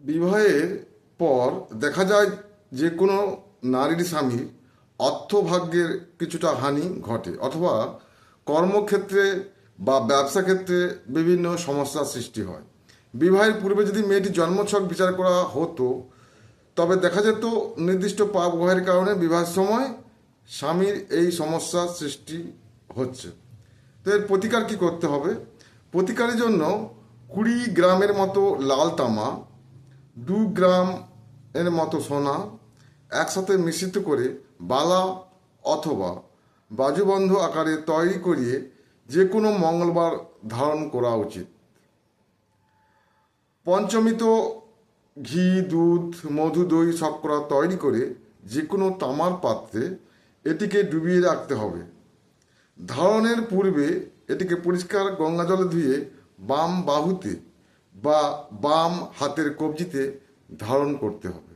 বিবাহের পর দেখা যায় যে কোনো নারীর স্বামীর অর্থভাগ্যের কিছুটা হানি ঘটে, অথবা কর্মক্ষেত্রে বা ব্যবসা ক্ষেত্রে বিভিন্ন সমস্যার সৃষ্টি হয়। বিবাহের পূর্বে যদি মেয়েটির জন্মছক বিচার করা হতো, তবে দেখা যেত নির্দিষ্ট পাপ গ্রহের কারণে বিবাহের সময় স্বামীর এই সমস্যার সৃষ্টি হচ্ছে। তো এর প্রতিকার কী করতে হবে? প্রতিকারের জন্য 20 গ্রামের মতো লাল তামা, 2 গ্রাম এর মতো সোনা একসাথে মিশ্রিত করে বালা অথবা বাজুবন্ধ আকারে তৈরি করিয়ে যে কোনো মঙ্গলবার ধারণ করা উচিত। পঞ্চমীত ঘি, দুধ, মধু, দই, শর্করা তৈরি করে যে কোনো তামার পাত্রে এটিকে ডুবিয়ে রাখতে হবে। ধারণের পূর্বে এটিকে পরিষ্কার গঙ্গা জলে ধুয়ে বাম বাহুতে বা বাম হাতের কবজিতে ধারণ করতে হবে।